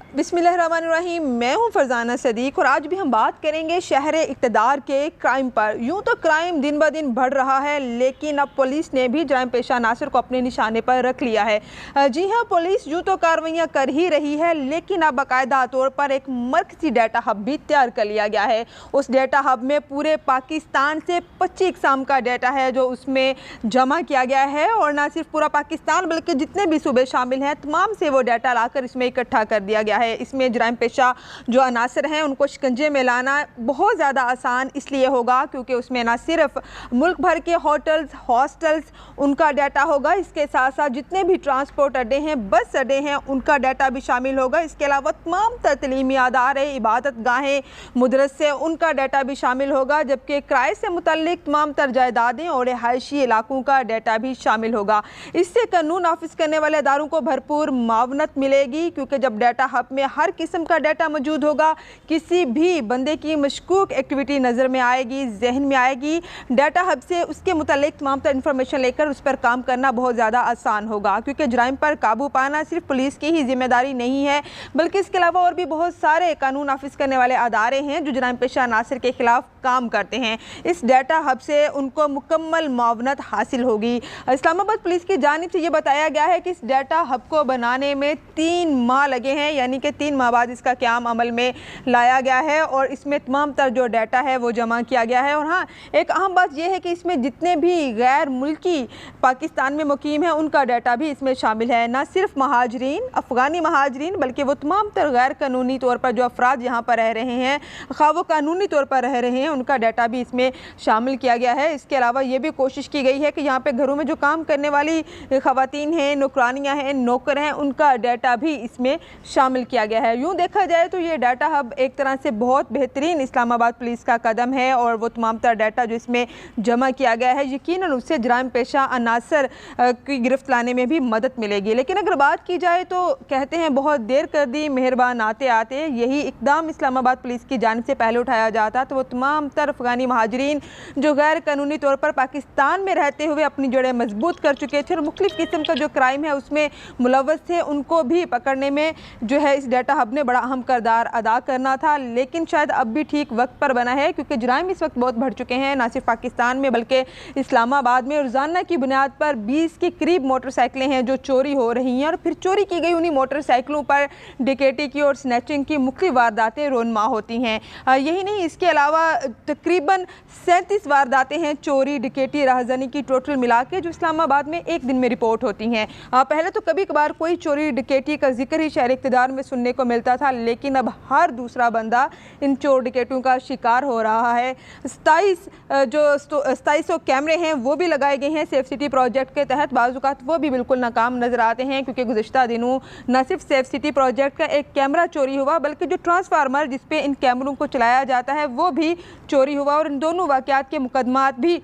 बिस्मिल्लाहिर्रहमानिर्रहीम। मैं हूं फरजाना सदीक और आज भी हम बात करेंगे शहर इक़्तिदार के क्राइम पर। यूं तो क्राइम दिन ब दिन बढ़ रहा है, लेकिन अब पुलिस ने भी जराइम पेशा अनासर को अपने निशाने पर रख लिया है। जी हां, पुलिस यूं तो कार्रवाइयां कर ही रही है, लेकिन अब बाकायदा तौर पर एक मरकजी डाटा हब भी तैयार कर लिया गया है। उस डाटा हब में पूरे पाकिस्तान से 25 इक़साम का डाटा है जो उसमें जमा किया गया है, और ना सिर्फ पूरा पाकिस्तान बल्कि जितने भी सूबे शामिल हैं तमाम से वो डाटा लाकर इसमें इकट्ठा कर दिया गया है। इसमें जराइम पेशा जो अनासर हैं उनको शिकंजे में लाना बहुत ज़्यादा आसान इसलिए होगा क्योंकि उसमें ना सिर्फ मुल्क भर के होटल्स, हॉस्टल्स उनका डाटा होगा, इसके साथ साथ जितने भी ट्रांसपोर्ट अड्डे हैं, बस अड्डे हैं, उनका डाटा भी शामिल होगा। इसके अलावा तमाम तलीमी अदारे, इबादत गाहें, मदरसे, उनका डाटा भी शामिल होगा, जबकि किराए से मुतल्लिक तमाम तर जायदादें और रिहायशी इलाकों का डाटा भी शामिल होगा। इससे कानून नाफिज करने वाले अदारों को भरपूर मावनत मिलेगी, क्योंकि जब डाटा हब में हर किस्म का डाटा मौजूद होगा, किसी भी बंदे की मशकूक एक्टिविटी नज़र में आएगी, जहन में आएगी, डाटा हब से उसके मुतालिक तमाम तर इंफॉर्मेशन लेकर उस पर काम करना बहुत ज़्यादा आसान होगा। क्योंकि जराइम पर काबू पाना सिर्फ पुलिस की ही जिम्मेदारी नहीं है, बल्कि इसके अलावा और भी बहुत सारे कानून नाफिज करने वाले अदारे हैं जो जराइम पेशा अनासर के खिलाफ काम करते हैं। इस डाटा हब से उनको मुकम्मल मुआवनत हासिल होगी। इस्लामाबाद पुलिस की जानिब से ये बताया गया है कि इस डाटा हब को बनाने में 3 माह लगे हैं, यानी कि 3 माह बाद इसका क़याम अमल में लाया गया है और इसमें तमाम तर जो डाटा है वो जमा किया गया है। और हाँ, एक अहम बात यह है कि इसमें जितने भी गैर मुल्की पाकिस्तान में मुकीम है उनका डाटा भी इसमें शामिल है। ना सिर्फ महाजरीन, अफ़गानी महाजरीन, बल्कि वो तमाम तर गैर कानूनी तौर पर जो अफराद यहाँ पर रह रहे हैं, खा वो कानूनी तौर पर रह रहे हैं, उनका डाटा भी इसमें शामिल किया गया है। इसके अलावा ये भी कोशिश की गई है कि यहाँ पे घरों में जो काम करने वाली ख़वातीन हैं, नौकरानियाँ हैं, नौकर हैं, उनका डाटा भी इसमें शामिल किया गया है। यूँ देखा जाए तो ये डाटा हब एक तरह से बहुत बेहतरीन इस्लामाबाद पुलिस का कदम है, और वो तमाम तर डाटा जो इसमें जमा किया गया है यकीनन उससे जराइम पेशा अनासर की गिरफ्त लाने में भी मदद मिलेगी। लेकिन अगर बात की जाए तो कहते हैं बहुत देर कर दी मेहरबान आते आते, यही इकदाम इस्लामाबाद पुलिस की जानिब से पहले उठाया जाता तो वो तमाम तर अफ़गानी महाजरीन जो गैर कानूनी तौर पर पाकिस्तान में रहते हुए अपनी जड़ें मजबूत कर चुके थे और मुख्तलिफ़ किस्म का जो क्राइम है उसमें मुलव्वस थे, उनको भी पकड़ने में जो है इस डाटा हब ने बड़ा अहम किरदार अदा करना था। लेकिन शायद अब भी ठीक वक्त पर बना है, क्योंकि जराइम इस वक्त बहुत बढ़ चुके हैं, ना सिर्फ पाकिस्तान में बल्कि इस्लामाबाद में। रोज़ाना की बुनियाद पर 20 के करीब मोटरसाइकिलें हैं जो चोरी हो रही हैं, और फिर चोरी की गई उन्हीं मोटरसाइकिलों पर डकैती की और स्नैचिंग की मुख्तलिफ वारदातें रोनमा होती हैं। यही नहीं, इसके अलावा तकरीबन 37 वारदातें हैं चोरी, डकैती, राहज़नी की टोटल मिला के जो इस्लामाबाद में एक दिन में रिपोर्ट होती हैं। पहले तो कभी कभार कोई चोरी डकैती का जिक्र ही शहर इक़्तिदार में सुनने को मिलता था, लेकिन अब हर दूसरा बंदा इन चोर डकैतों का शिकार हो रहा है। 2700 कैमरे हैं वो भी लगाए गए हैं सेफ सिटी प्रोजेक्ट के तहत। बाज़ वो भी बिल्कुल नाकाम नज़र आते हैं, क्योंकि गुज़िश्ता दिनों न सिर्फ सेफ सिटी प्रोजेक्ट का एक कैमरा चोरी हुआ, बल्कि जो ट्रांसफार्मर जिस पे इन कैमरों को चलाया जाता है वो भी चोरी हुआ, और इन दोनों वाक़यात के मुकदमात भी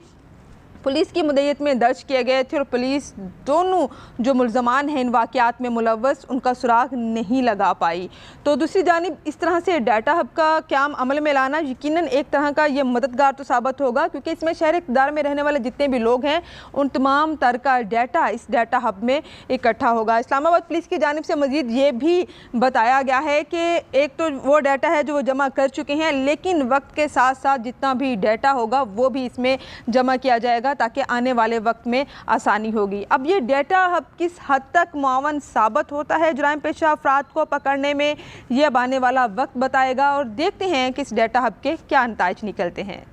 पुलिस की मुद्दत में दर्ज किए गए थे, और पुलिस दोनों जो मुल्ज़मान हैं इन वाक़यात में मुलव्वस उनका सुराग नहीं लगा पाई। तो दूसरी जानिब इस तरह से डाटा हब का क़याम अमल में लाना यकीनन एक तरह का ये मददगार तो साबित होगा, क्योंकि इसमें शहर इक़्तिदार में रहने वाले जितने भी लोग हैं उन तमाम तर का डाटा इस डाटा हब में इकट्ठा होगा। इस्लामाबाद पुलिस की जानिब से मज़ीद ये भी बताया गया है कि एक तो वो डाटा है जो वो जमा कर चुके हैं, लेकिन वक्त के साथ साथ जितना भी डाटा होगा वो भी इसमें जमा किया जाएगा ताकि आने वाले वक्त में आसानी होगी। अब ये डाटा हब किस हद तक मुआवन साबित होता है जराइम पेशा अफराद को पकड़ने में, यह अब आने वाला वक्त बताएगा, और देखते हैं कि इस डाटा हब के क्या नताइज निकलते हैं।